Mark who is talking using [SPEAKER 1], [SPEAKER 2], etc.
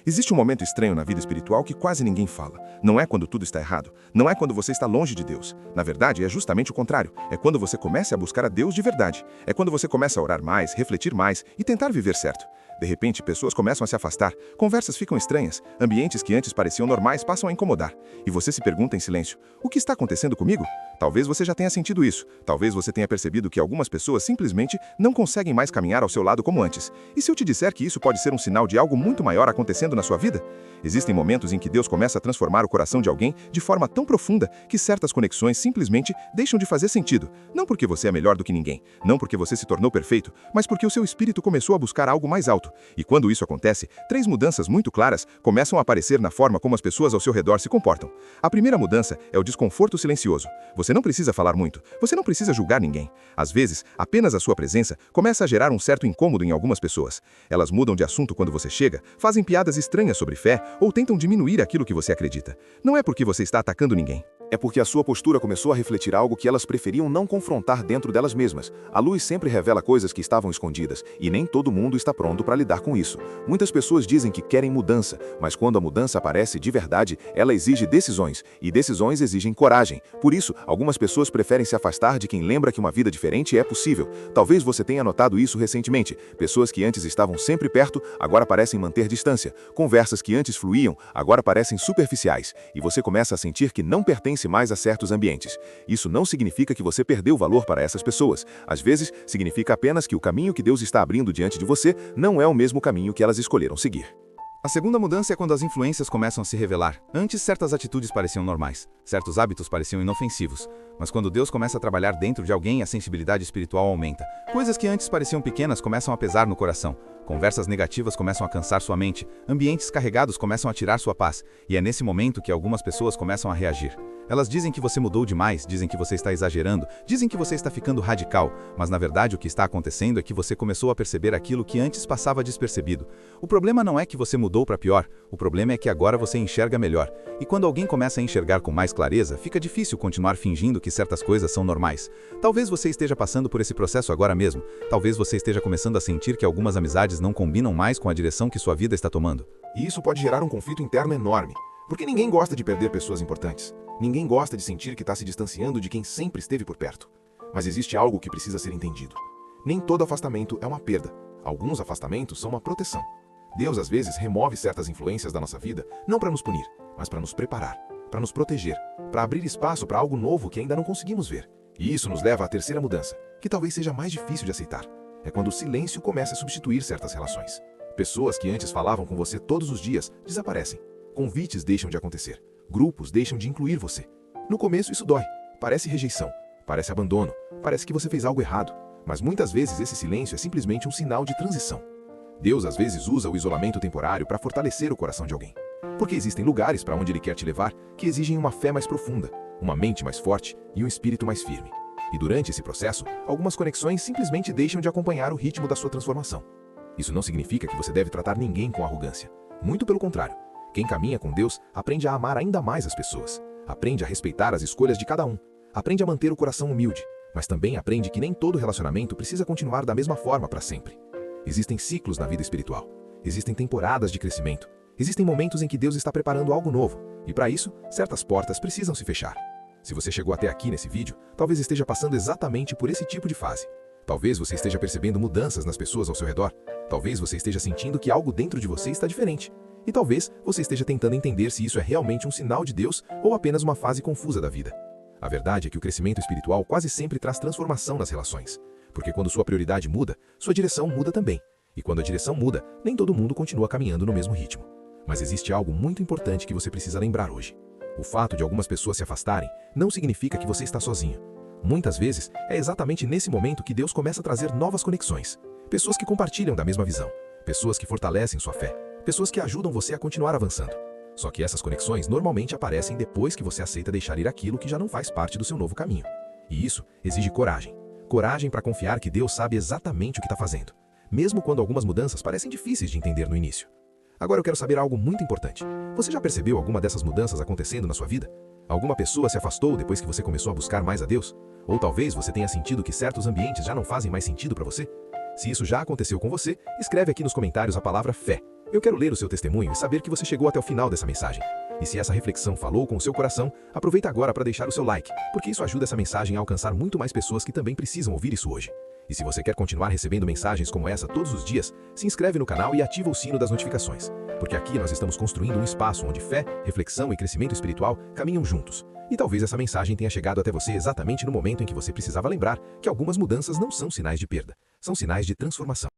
[SPEAKER 1] Existe um momento estranho na vida espiritual que quase ninguém fala. Não é quando tudo está errado. Não é quando você está longe de Deus. Na verdade, é justamente o contrário. É quando você começa a buscar a Deus de verdade. É quando você começa a orar mais, refletir mais e tentar viver certo. De repente, pessoas começam a se afastar, conversas ficam estranhas, ambientes que antes pareciam normais passam a incomodar. E você se pergunta em silêncio: o que está acontecendo comigo? Talvez você já tenha sentido isso. Talvez você tenha percebido que algumas pessoas simplesmente não conseguem mais caminhar ao seu lado como antes. E se eu te disser que isso pode ser um sinal de algo muito maior acontecendo na sua vida? Existem momentos em que Deus começa a transformar o coração de alguém de forma tão profunda que certas conexões simplesmente deixam de fazer sentido. Não porque você é melhor do que ninguém, não porque você se tornou perfeito, mas porque o seu espírito começou a buscar algo mais alto. E quando isso acontece, três mudanças muito claras começam a aparecer na forma como as pessoas ao seu redor se comportam. A primeira mudança é o desconforto silencioso. Você não precisa falar muito, você não precisa julgar ninguém. Às vezes, apenas a sua presença começa a gerar um certo incômodo em algumas pessoas. Elas mudam de assunto quando você chega, fazem piadas estranhas sobre fé ou tentam diminuir aquilo que você acredita. Não é porque você está atacando ninguém.
[SPEAKER 2] É porque a sua postura começou a refletir algo que elas preferiam não confrontar dentro delas mesmas. A luz sempre revela coisas que estavam escondidas, e nem todo mundo está pronto para lidar com isso. Muitas pessoas dizem que querem mudança, mas quando a mudança aparece de verdade, ela exige decisões, e decisões exigem coragem. Por isso, algumas pessoas preferem se afastar de quem lembra que uma vida diferente é possível. Talvez você tenha notado isso recentemente. Pessoas que antes estavam sempre perto, agora parecem manter distância. Conversas que antes fluíam, agora parecem superficiais, e você começa a sentir que não pertence mais a certos ambientes. Isso não significa que você perdeu valor para essas pessoas. Às vezes, significa apenas que o caminho que Deus está abrindo diante de você não é o mesmo caminho que elas escolheram seguir.
[SPEAKER 3] A segunda mudança é quando as influências começam a se revelar. Antes, certas atitudes pareciam normais, certos hábitos pareciam inofensivos. Mas quando Deus começa a trabalhar dentro de alguém, a sensibilidade espiritual aumenta. Coisas que antes pareciam pequenas começam a pesar no coração. Conversas negativas começam a cansar sua mente. Ambientes carregados começam a tirar sua paz. E é nesse momento que algumas pessoas começam a reagir. Elas dizem que você mudou demais, dizem que você está exagerando, dizem que você está ficando radical, mas na verdade o que está acontecendo é que você começou a perceber aquilo que antes passava despercebido. O problema não é que você mudou para pior, o problema é que agora você enxerga melhor. E quando alguém começa a enxergar com mais clareza, fica difícil continuar fingindo que certas coisas são normais. Talvez você esteja passando por esse processo agora mesmo, talvez você esteja começando a sentir que algumas amizades não combinam mais com a direção que sua vida está tomando.
[SPEAKER 4] E isso pode gerar um conflito interno enorme, porque ninguém gosta de perder pessoas importantes. Ninguém gosta de sentir que está se distanciando de quem sempre esteve por perto. Mas existe algo que precisa ser entendido. Nem todo afastamento é uma perda. Alguns afastamentos são uma proteção. Deus às vezes remove certas influências da nossa vida, não para nos punir, mas para nos preparar, para nos proteger, para abrir espaço para algo novo que ainda não conseguimos ver. E isso nos leva à terceira mudança, que talvez seja mais difícil de aceitar. É quando o silêncio começa a substituir certas relações. Pessoas que antes falavam com você todos os dias desaparecem. Convites deixam de acontecer. Grupos deixam de incluir você. No começo isso dói. Parece rejeição. Parece abandono. Parece que você fez algo errado. Mas muitas vezes esse silêncio é simplesmente um sinal de transição. Deus às vezes usa o isolamento temporário para fortalecer o coração de alguém. Porque existem lugares para onde Ele quer te levar que exigem uma fé mais profunda, uma mente mais forte e um espírito mais firme. E durante esse processo, algumas conexões simplesmente deixam de acompanhar o ritmo da sua transformação. Isso não significa que você deve tratar ninguém com arrogância. Muito pelo contrário. Quem caminha com Deus aprende a amar ainda mais as pessoas. Aprende a respeitar as escolhas de cada um. Aprende a manter o coração humilde. Mas também aprende que nem todo relacionamento precisa continuar da mesma forma para sempre. Existem ciclos na vida espiritual. Existem temporadas de crescimento. Existem momentos em que Deus está preparando algo novo. E para isso, certas portas precisam se fechar. Se você chegou até aqui nesse vídeo, talvez esteja passando exatamente por esse tipo de fase. Talvez você esteja percebendo mudanças nas pessoas ao seu redor. Talvez você esteja sentindo que algo dentro de você está diferente. E talvez você esteja tentando entender se isso é realmente um sinal de Deus ou apenas uma fase confusa da vida. A verdade é que o crescimento espiritual quase sempre traz transformação nas relações. Porque quando sua prioridade muda, sua direção muda também. E quando a direção muda, nem todo mundo continua caminhando no mesmo ritmo. Mas existe algo muito importante que você precisa lembrar hoje. O fato de algumas pessoas se afastarem não significa que você está sozinho. Muitas vezes, é exatamente nesse momento que Deus começa a trazer novas conexões. Pessoas que compartilham da mesma visão. Pessoas que fortalecem sua fé. Pessoas que ajudam você a continuar avançando. Só que essas conexões normalmente aparecem depois que você aceita deixar ir aquilo que já não faz parte do seu novo caminho. E isso exige coragem. Coragem para confiar que Deus sabe exatamente o que está fazendo, mesmo quando algumas mudanças parecem difíceis de entender no início. Agora eu quero saber algo muito importante. Você já percebeu alguma dessas mudanças acontecendo na sua vida? Alguma pessoa se afastou depois que você começou a buscar mais a Deus? Ou talvez você tenha sentido que certos ambientes já não fazem mais sentido para você? Se isso já aconteceu com você, escreve aqui nos comentários a palavra fé. Eu quero ler o seu testemunho e saber que você chegou até o final dessa mensagem. E se essa reflexão falou com o seu coração, aproveita agora para deixar o seu like, porque isso ajuda essa mensagem a alcançar muito mais pessoas que também precisam ouvir isso hoje. E se você quer continuar recebendo mensagens como essa todos os dias, se inscreve no canal e ativa o sino das notificações, porque aqui nós estamos construindo um espaço onde fé, reflexão e crescimento espiritual caminham juntos. E talvez essa mensagem tenha chegado até você exatamente no momento em que você precisava lembrar que algumas mudanças não são sinais de perda, são sinais de transformação.